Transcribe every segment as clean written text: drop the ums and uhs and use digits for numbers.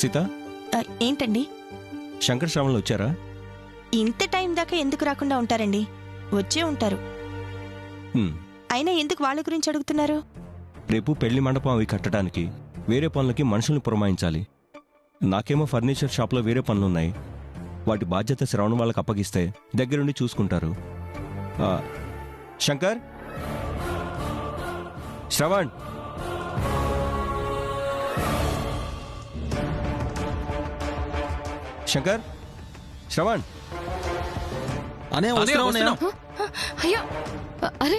సీత, ఏంటండి? శంకర్ శ్రావణ్లు వచ్చారా? ఇంత టైం దాకా ఎందుకు రాకుండా ఉంటారండి? వచ్చే ఉంటారు. అయినా ఎందుకు వాళ్ళ గురించి అడుగుతున్నారు? రేపు పెళ్లి మండపం అవి కట్టడానికి వేరే పనులకి మనుషుల్ని పురమాయించాలి. నాకేమో ఫర్నిచర్ షాప్లో వేరే పనులున్నాయి. వాటి బాధ్యత శ్రవణ్ వాళ్ళకి అప్పగిస్తే దగ్గరుండి చూసుకుంటారు. శంకర్, శ్రవణ్, శంకర్, శ్రవణ్. అయ్యో, అరే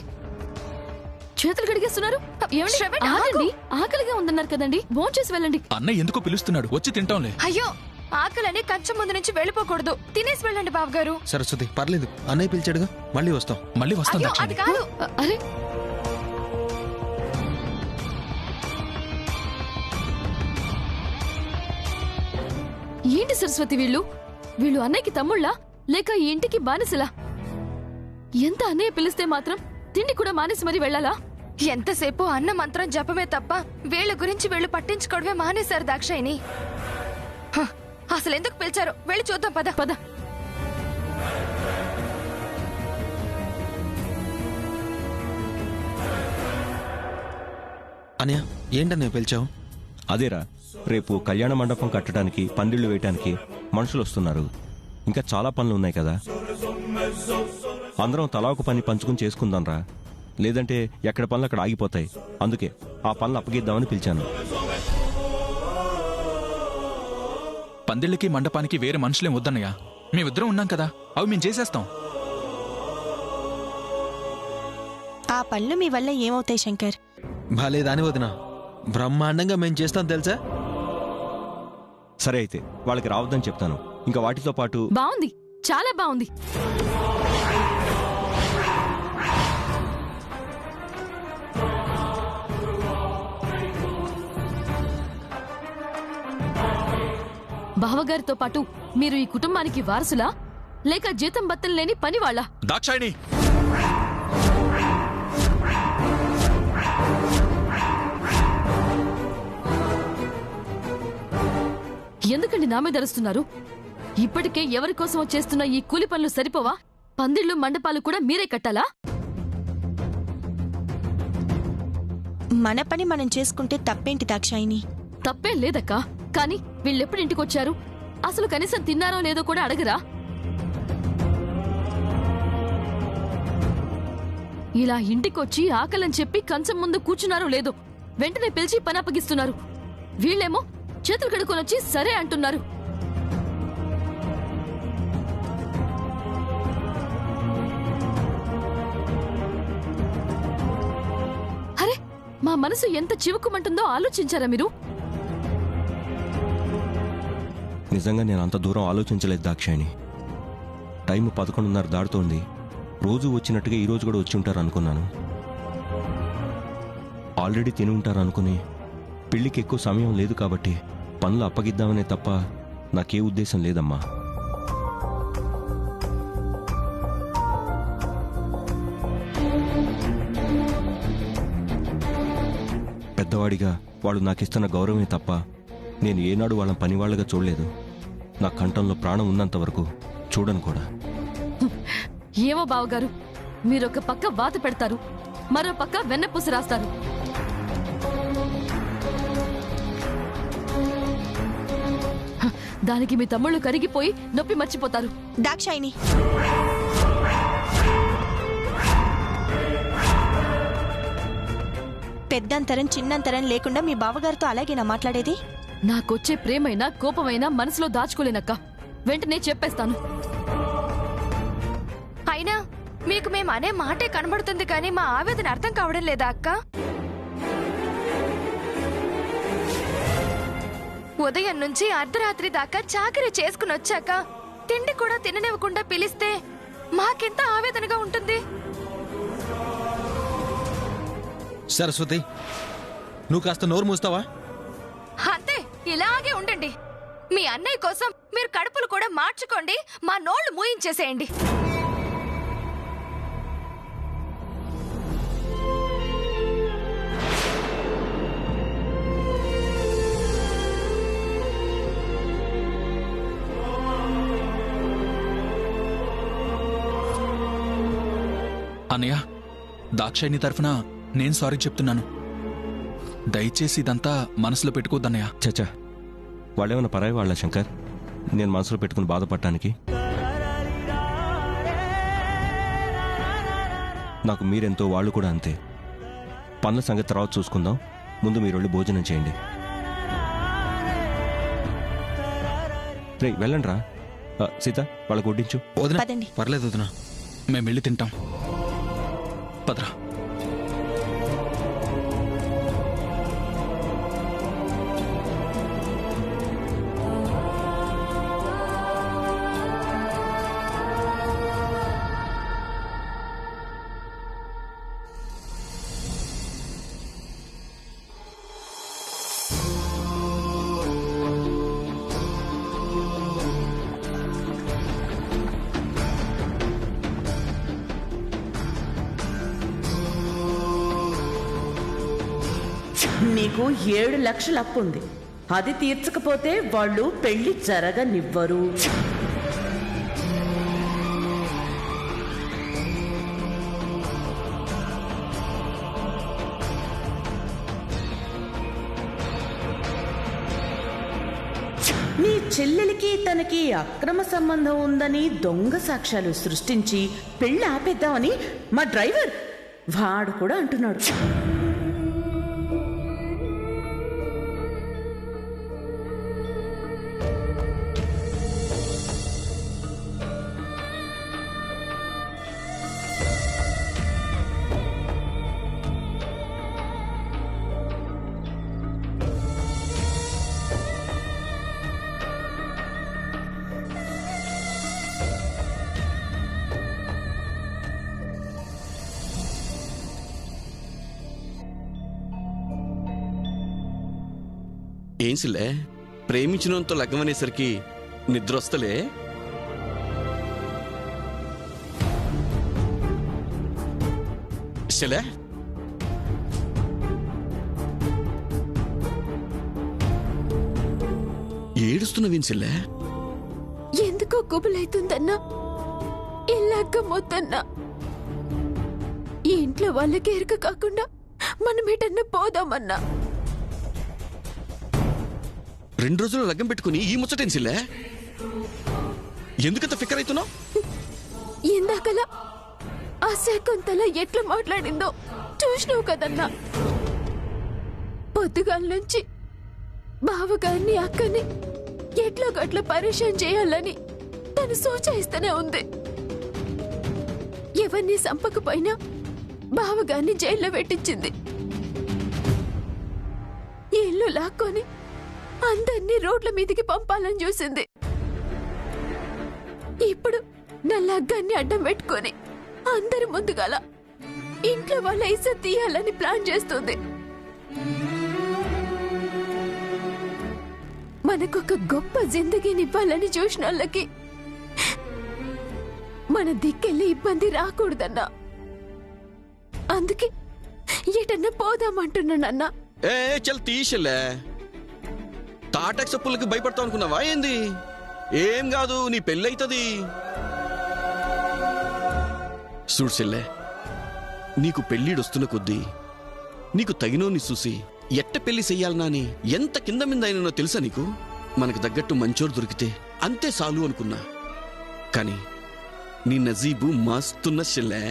చేతులు కడిగేస్తున్నారు. ఆకలిగా ఉందన్నారు కదండి, భోంచేసి వెళ్ళండి. అన్నయ్య ఎందుకో పిలుస్తున్నాడు, వచ్చి తింటాంలే. అయ్యో, ఆకలని కంచెం ముందు నుంచి వెళ్ళిపోకూడదు, తినేసి వెళ్ళండి బాబు గారు. సరస్వతి, పర్లేదు, అన్నయ్య పిలిచాడుగా, మళ్ళీ వస్తాం. అది కాదు. అరే ఏంటి సరస్వతి, వీళ్ళు అన్నయ్యకి తమ్ముళ్ళా లేక ఈ ఇంటికి బానిసలా? ఎంత అన్నయ్య పిలిస్తే మాత్రం తిండి కూడా మానేసి మరి వెళ్ళాలా? ఎంతసేపు అన్న మంత్రం జపమే తప్ప వీళ్ళ గురించి వీళ్ళు పట్టించుకోవడమే మానేశారు దాక్షాయిని. అసలు ఎందుకు పిలిచారు? వెళ్ళి చూద్దాం, పద పద. అన్నయ్య, ఏంటన్నయ్య పిలిచావు? అదేరా, రేపు కళ్యాణ మండపం కట్టడానికి, పందిళ్లు వేయటానికి మనుషులు వస్తున్నారు. ఇంకా చాలా పనులు ఉన్నాయి కదా. అందరం తలా ఒక పని పంచుకుని చేసుకుందాంరా. లేదంటే ఎక్కడ పనులు అక్కడ ఆగిపోతాయి. అందుకే ఆ పనులు అప్పగిద్దామని పిలిచాను. పందిళ్ళకి మండపానికి వేరే మనుషులేం వద్దన్నయ్యా, మేమిద్దరం ఉన్నాం కదా, అవి మేము చేసేస్తాం. ఆ పనులు మీ వల్ల ఏమవుతాయి శంకర్? భలే దాని వదిన, బ్రహ్మాండంగా మేం చేస్తాం తెలుసా. సరే అయితే వాళ్ళకి రావద్దని చెప్తాను. ఇంకా వాటితో పాటు బాగుంది, చాలా బాగుంది. బావగారితో పాటు మీరు ఈ కుటుంబానికి వారసులా లేక జీతం బత్తం లేని పనివాళ్ళ? దాక్షాయిని, ఎందుకండి నా మీద అరుస్తున్నారు? ఇప్పటికే ఎవరి కోసమో చేస్తున్న ఈ కూలి పనులు సరిపోవా? పందిళ్లు మండపాలు కూడా మీరే కట్టాలా? మన పని మనం చేసుకుంటే తప్పేంటి దాక్షాయిని? తప్పేం లేదక్కా, కానీ వీళ్ళెప్పుడు ఇంటికొచ్చారు? అసలు కనీసం తిన్నారో లేదో కూడా అడగరా? ఇలా ఇంటికొచ్చి ఆకలని చెప్పి కంచం ముందు కూర్చున్నారో లేదో వెంటనే పిలిచి పని అప్పగిస్తున్నారు. వీళ్ళేమో చేతులు కడుక్కొనొచ్చి సరే అంటున్నారు. అరే, మా మనసు ఎంత చివుకుమంటుందో ఆలోచించారా మీరు? నిజంగా నేను అంత దూరం ఆలోచించలేదు దాక్షాయిని. టైం 11:30 దాడుతోంది. రోజు వచ్చినట్టుగా ఈరోజు కూడా వచ్చి ఉంటారు అనుకున్నాను. ఆల్రెడీ తిని ఉంటారు అనుకుని పెళ్లికి ఎక్కువ సమయం లేదు కాబట్టి పనులు అప్పగిద్దామనే తప్ప నాకే ఉద్దేశం లేదమ్మా. పెద్దవాడిగా వాళ్ళు నాకిస్తున్న గౌరవమే తప్ప నేను ఏనాడు వాళ్ళ పనివాళ్లుగా చూడలేదు. నా కంఠంలో ప్రాణం ఉన్నంత వరకు చూడను కూడా. ఏమో బావగారు, మీరొక పక్క వాత పెడతారు, మరో పక్క వెన్నపూస రాస్తారు. దానికి మీ తమ్ముళ్ళు కరిగిపోయి నొప్పి మర్చిపోతారు. దాక్షాయిని, పెద్దంతరం చిన్నంతరం లేకుండా మీ బావగారితో అలాగేనా మాట్లాడేది? నాకొచ్చే ప్రేమైనా కోపమైనా మనసులో దాచుకోలేనక్క, వెంటనే చెప్పేస్తాను. అయినా మీకు మేము అనే మాటే కనబడుతుంది కానీ మా ఆవేదన అర్థం కావడం లేదా అక్క? ఉదయం నుంచి అర్ధరాత్రి దాకా చాకరీ చేసుకుని వచ్చాక తిండి కూడా తిననివ్వకుండా పిలిస్తే మాకెంత ఆవేదనగా ఉంటుంది. సరస్వతి, నువ్వు కాస్త నోరు మూస్తావా? అంతే, ఇలాగే ఉండండి. మీ అన్నయ్య కోసం మీరు కడుపులు కూడా మార్చుకోండి, మా నోళ్లు మూయించేసేయండి. అన్నయ్య, దాక్షాయిని తరఫున నేను సారీ చెప్తున్నాను. దయచేసి ఇదంతా మనసులో పెట్టుకోద్దన్నయ్య. చచ్చా, వాళ్ళేమన్నా పరాయి వాళ్ళ శంకర్ నేను మనసులో పెట్టుకుని బాధపడటానికి? నాకు మీరెంతో వాళ్ళు కూడా అంతే. పనుల సంగతి తర్వాత చూసుకుందాం, ముందు మీరు వెళ్ళి భోజనం చేయండి. రే వెళ్ళండి రా. సీత వాళ్ళకు వడ్డించు. వదిన పదండి. పర్లేదు వదిన. మేము వెళ్ళి తింటాం. పదరా. నీకు 7 లక్షల అప్పు ఉంది. అది తీర్చకపోతే వాళ్ళు పెళ్లి జరగనివ్వరు. నీ చెల్లెలికి తనకి అక్రమ సంబంధం ఉందని దొంగ సాక్ష్యాలు సృష్టించి పెళ్లి ఆపేద్దామని మా డ్రైవర్ వాడు కూడా అంటున్నాడు. ఏం సిల్లే, ప్రేమించినంతో లగ్గమనేసరికి నిద్రొస్తలే? సిల్లే, ఏడుస్తున్నవేం సిల్లే? ఎందుకో గుబులైతుందన్నా, ఇల్లగ్గమొద్దన్నా. ఈ ఇంట్లో వాళ్ళకి ఎరుక కాకుండా మనం ఎటన్నా పోదామన్నా. 2 రోజులు లగ్గం పెట్టుకుని ఈ ముచ్చటేం సిల్లే? ఎందుకంత ఫికర్ అవుతున్నావు? ఇందాకలా ఆ శకుంతల ఎట్లా మాట్లాడిందో చూసినావు కదన్నా. పొద్దుగాల నుంచి బావగారిని అక్కని ఎట్లా గట్ల పరేషాన్ చేయాలని తను సూచిస్తూనే ఉంది. ఎవరిని సంపకపోయినా బావగారిని జైల్లో పెట్టించింది. ఇల్లు లాక్కొని అందరినీ రోడ్ల మీదికి పంపాలని చూసింది. ఇప్పుడు నా లగ్గాన్ని అడ్డం పెట్టుకొని అందరి ముందుగాల ఇంట్లో వాళ్ళ ఇజ్జత్ తీయాలని ప్లాన్ చేస్తుంది. మనకొక గొప్ప జిందగీనివ్వాలని చూసిన వాళ్ళకి మన దిక్కెళ్ళి ఇబ్బంది రాకూడదన్నా. అందుకే ఎటన్నా పోదామంటున్నానన్నా. ఏ చల్ తీసిల్లే, తాటాక్స్ పుల్లకి భయపడతావు అనుకున్నావా ఏంది? ఏం కాదు, నీ పెళ్ళైతుంది. చూడ్సిల్లే, నీకు పెళ్ళిడొస్తున్న కొద్దీ నీకు తగినోని చూసి ఎట్ట పెళ్లి చెయ్యాలనా అని ఎంత కింద మీద అయినో తెలుసా నీకు? మనకు తగ్గట్టు మంచోరు దొరికితే అంతే చాలు అనుకున్నా. కాని నీ నజీబు మస్తున్న చెల్లే.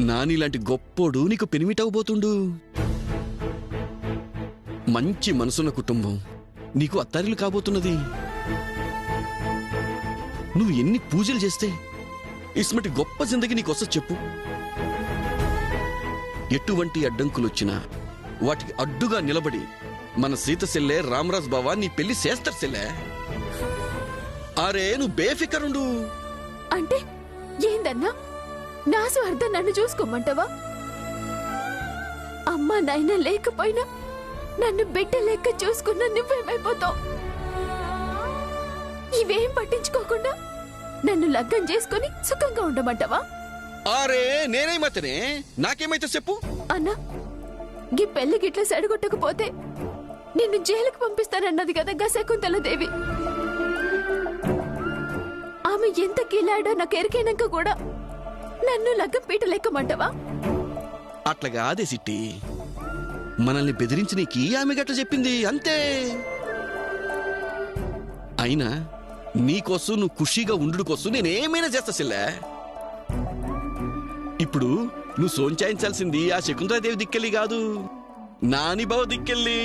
నానిలాంటి గొప్పోడు నీకు పెనిమిటవబోతుండు. మంచి మనసున్న కుటుంబం నీకు అత్తారిలు కాబోతున్నది. నువ్వు ఎన్ని పూజలు చేస్తే ఇస్మటి గొప్ప జిందగీ నీకొస్త చెప్పు. ఎటువంటి అడ్డంకులొచ్చినా వాటికి అడ్డుగా నిలబడి మన సీత సెల్లే రామరాజ్ బావా నీ పెళ్లి చేస్తారు సెల్లే. అరే నువ్వు బేఫికరుండు. అంటే ఏందన్నా, నా స్వార్థం నన్ను చూసుకోమంటావా? అమ్మా నాయన లేకపోయినా నన్ను బిడ్డ లెక్క చూసుకున్న నువ్వేమైపోతావు? ఇవేం పట్టించుకోకుండా నన్ను లగ్గం చేసుకుని సుఖంగా ఉండమంటావా? అరే నేనేమైతేనే, నాకేమైతే చెప్పు. అన్నా, గీ పెళ్లి గిట్ల సెడగొట్టకపోతే నిన్ను జైలుకు పంపిస్తానన్నది కదా గా శకుంతలదేవి. ఆమె ఎంత కీలాడో నాకు ఎరికైనాక కూడా నన్ను లగ్గపీట లెక్కమంటావా? అట్లా కాదే సిట్టి, మనల్ని బెదిరించి నీకు ఆమె గట్ల చెప్పింది అంతే. అయినా నీకోసం నువ్వు ఖుషీగా ఉండు కోసం నేనేమైనా చేస్తా సిల్లే. ఇప్పుడు నువ్వు సోంచాయించాల్సింది ఆ శకుంతలాదేవి దిక్కెళ్ళి కాదు, నాని బావ దిక్కెళ్ళి.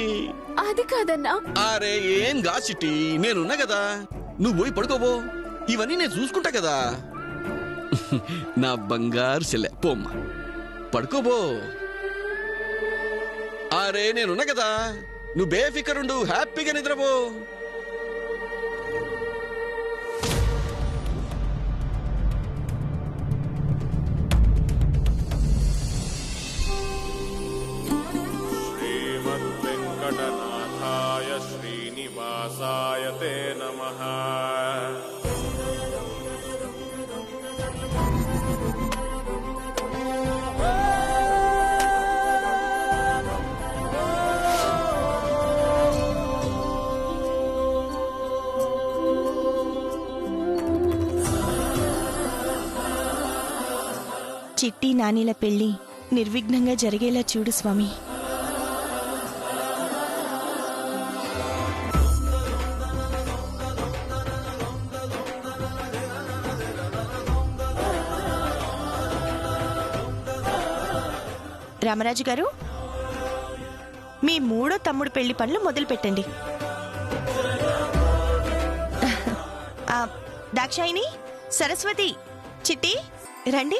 అది కాదన్నా. అరే ఏం గా సిట్టి, నేనున్నా కదా, నువ్వు పోయి పడుకోబో, ఇవన్నీ నేను చూసుకుంటా కదా. నా బంగారు చెల్లె పోమ్మా, పడుకోబో. అరే నేనున్నా కదా, నువ్వు బేఫికరుండు, హ్యాపీగా నిద్రపో. శ్రీమద్వెంకటనాథాయ శ్రీనివాసాయ తే నమః. చిట్టి నానిల పెళ్లి నిర్విఘ్నంగా జరిగేలా చూడు స్వామి. రామరాజు గారు, మీ మూడో తమ్ముడు పెళ్లి పనులు మొదలు పెట్టండి. దాక్షాయిని, సరస్వతి, చిట్టి రండి.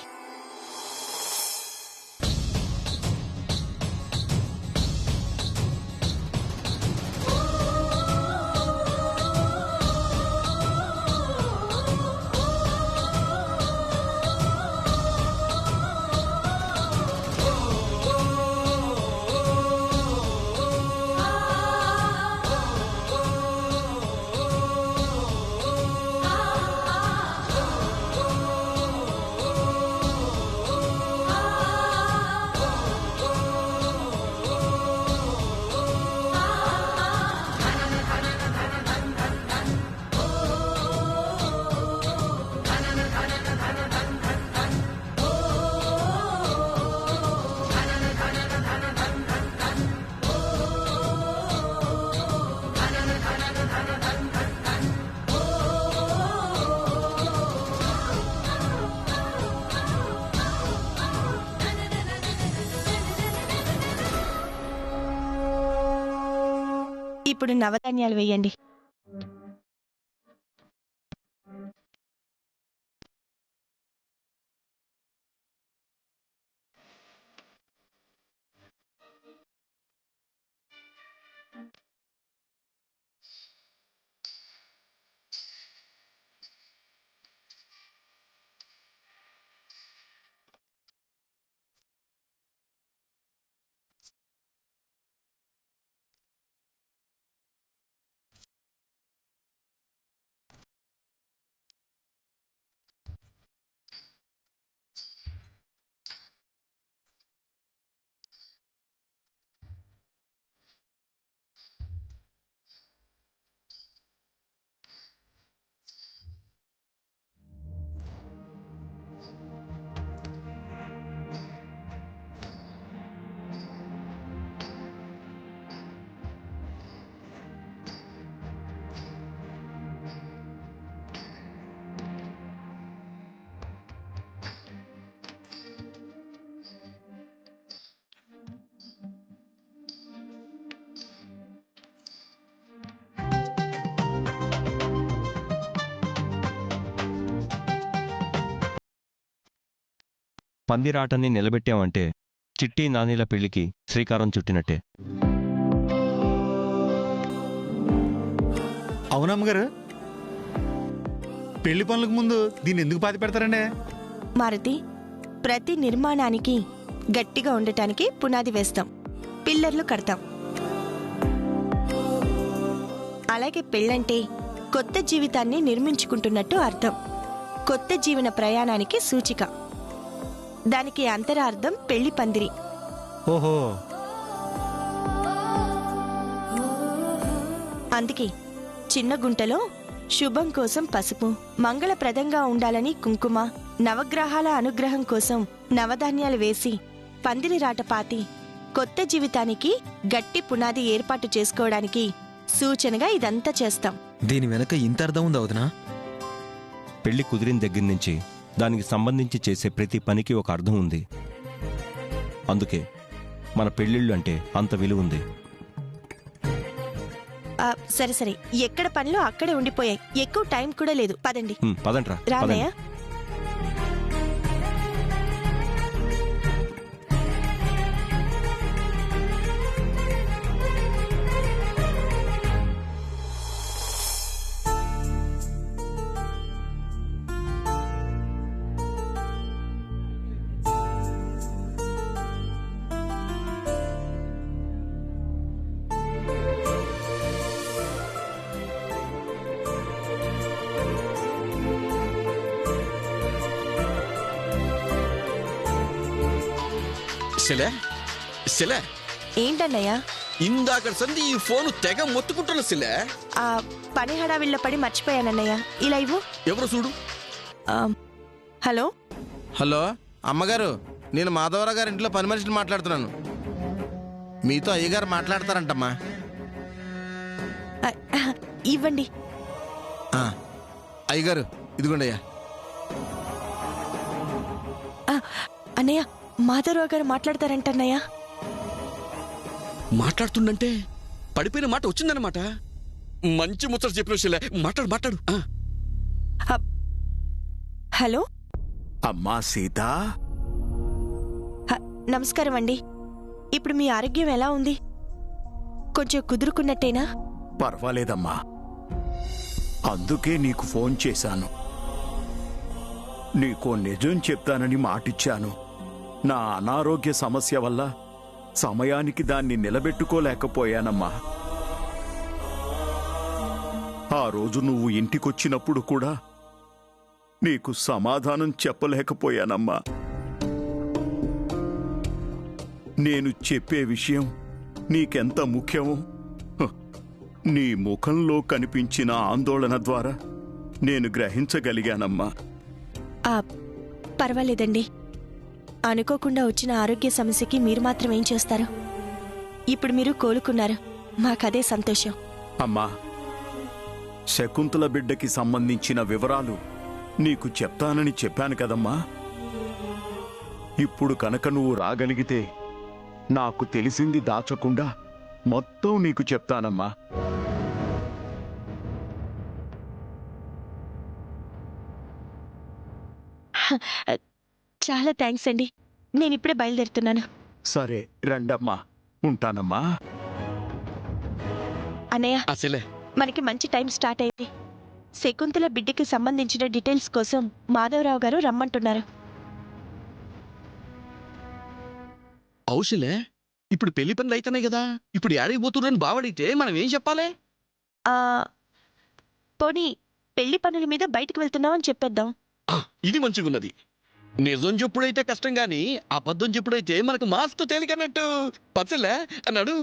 ఇప్పుడు నవధాన్యాలు వేయండి. పందిరాటని నిలబెట్టామంటే చిట్టి నానీల పెళ్లికి శ్రీకారం చుట్టినట్టే. అవునమ్మగారు, పెళ్లి పనులకు ముందు దీన్ని ఎందుకు పాతి పెడతారండి? మారుతి, ప్రతి నిర్మాణానికి గట్టిగా ఉండటానికి పునాది వేస్తాం, పిల్లర్లు కడతాం. అలాగే పెళ్ళంటే కొత్త జీవితాన్ని నిర్మించుకుంటున్నట్టు అర్థం, కొత్త జీవన ప్రయాణానికి సూచిక. దానికి అంతరార్థం పెళ్లి పందిరి. ఓహో, అందుకే చిన్న గుంటలో శుభం కోసం పసుపు, మంగళప్రదంగా ఉండాలని కుంకుమ, నవగ్రహాల అనుగ్రహం కోసం నవధాన్యాలు వేసి పందిరి రాట పాతి కొత్త జీవితానికి గట్టి పునాది ఏర్పాటు చేసుకోవడానికి సూచనగా ఇదంతా చేస్తాం. దీని వెనక ఇంత అర్థం ఉందా వదినా? పెళ్లి కుదిరిన దగ్గర నుంచి దానికి సంబంధించి చేసే ప్రతి పనికి ఒక అర్థం ఉంది. అందుకే మన పెళ్ళిళ్ళు అంటే అంత విలువ ఉంది. సరే సరే, ఎక్కడ పనులు అక్కడే ఉండిపోయాయి. ఎక్కువ టైం కూడా లేదు. పదండి. పదండ్రా. రానయ్య. ఏంటన్నయ్యా? ఇందాక సంది ఈ ఫోను తెగ మొత్తుకుంటున్న సిలే. ఆ పని హడావిల్లో పడి మర్చిపోయానన్నయ్య. ఇలా ఇవ్వు. ఎవరు చూడు. హలో హలో అమ్మగారు, నేను మాధవరావు గారి ఇంట్లో పని మనిషిని మాట్లాడుతున్నాను. మీతో అయ్యగారు మాట్లాడతారంటమ్మా. ఇవ్వండి. అయ్యగారు ఇదిగోండి అయ్యా. అన్నయ్య, మాధవరావు గారు మాట్లాడతారంటన్నయ్య. మాట్లాడుతుండంటే పడిపోయిన మాట వచ్చిందన్నమాట. మంచి ముచ్చట చెప్పిన శిలే. మాట్లాడు మాట్లాడు. హలో అమ్మా సీత, నమస్కారం అండి. ఇప్పుడు మీ ఆరోగ్యం ఎలా ఉంది? కొంచెం కుదురుకున్నట్టేనా? పర్వాలేదమ్మా, అందుకే నీకు ఫోన్ చేశాను. నీకో నిజం చెప్తానని మాటిచ్చాను. నా అనారోగ్య సమస్య వల్ల సమయానికి దాన్ని నిలబెట్టుకోలేకపోయానమ్మా. ఆ రోజు నువ్వు ఇంటికొచ్చినప్పుడు కూడా నీకు సమాధానం చెప్పలేకపోయానమ్మా. నేను చెప్పే విషయం నీకెంత ముఖ్యమో నీ ముఖంలో కనిపించిన ఆందోళన ద్వారా నేను గ్రహించగలిగానమ్మా. పర్వాలేదండి. అనుకోకుండా వచ్చిన ఆరోగ్య సమస్యకి మీరు మాత్రం ఏం చేస్తారు? ఇప్పుడు మీరు కోలుకున్నారు, మాకదే సంతోషం. అమ్మా, శకుంతల బిడ్డకి సంబంధించిన వివరాలు నీకు చెప్తానని చెప్పాను కదమ్మా. ఇప్పుడు కనుక నువ్వు రాగలిగితే నాకు తెలిసింది దాచకుండా మొత్తం నీకు చెప్తానమ్మా. చాలా థ్యాంక్స్ అండి. నేను ఇప్పుడే బయలుదేరుతున్నాను. సరే రండమ్మా, ఉంటానమ్మా. అన్నయ్య, మనకి మంచి టైం స్టార్ట్ అయింది. శకుంతల బిడ్డకి సంబంధించిన డీటెయిల్స్ కోసం మాధవరావు గారు రమ్మంటున్నారు. అవుషలే, ఇప్పుడు పెళ్లి పనులు అయితేనే కదా. ఇప్పుడు ఏడైపోతున్నారని బావడితే మనం ఏం చెప్పాలి? పోనీ పెళ్లి పనుల మీద బయటకు వెళ్తున్నామని చెప్పేద్దాం. ఇది మంచిగున్నది. నిజం చెప్పుడైతే కష్టం గాని అబద్ధం చెప్పుడైతే మనకు మాస్తు తేలికన్నట్టు. పచ్చలే అన్నాడు.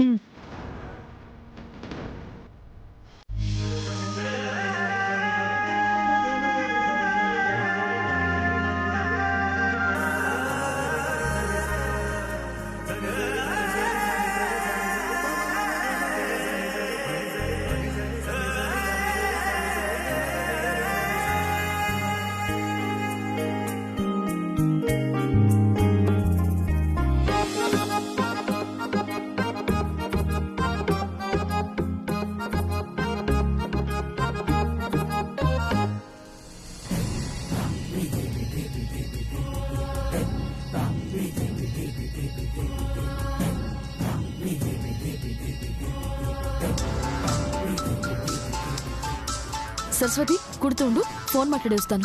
సరస్వతి, కుడుతూ ఉండు, ఫోన్ మాట్లాడి వస్తాను.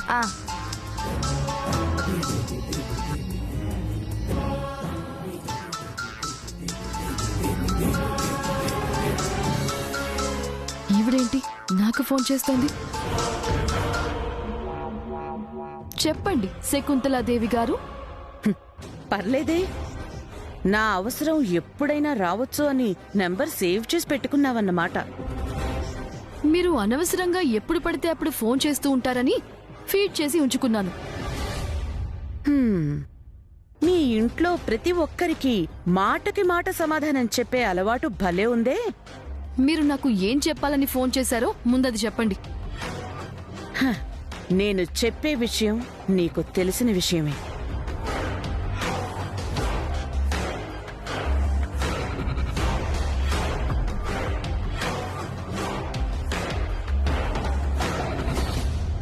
ఈవిడేంటి నాకు ఫోన్ చేస్తోంది? చెప్పండి శకుంతలాదేవి గారు. పర్లేదే, నా అవసరం ఎప్పుడైనా రావచ్చు అని నెంబర్ సేవ్ చేసి పెట్టుకున్నావన్నమాట. మీరు అనవసరంగా ఎప్పుడు పడితే అప్పుడు ఫోన్ చేస్తూ ఉంటారని ఫీడ్ చేసి ఉంచుకున్నాను. ఇంట్లో ప్రతి ఒక్కరికి మాటకి మాట సమాధానం చెప్పే అలవాటు భలే ఉందే. మీరు నాకు ఏం చెప్పాలని ఫోన్ చేశారో ముందది చెప్పండి. నేను చెప్పే విషయం నీకు తెలిసిన విషయమే.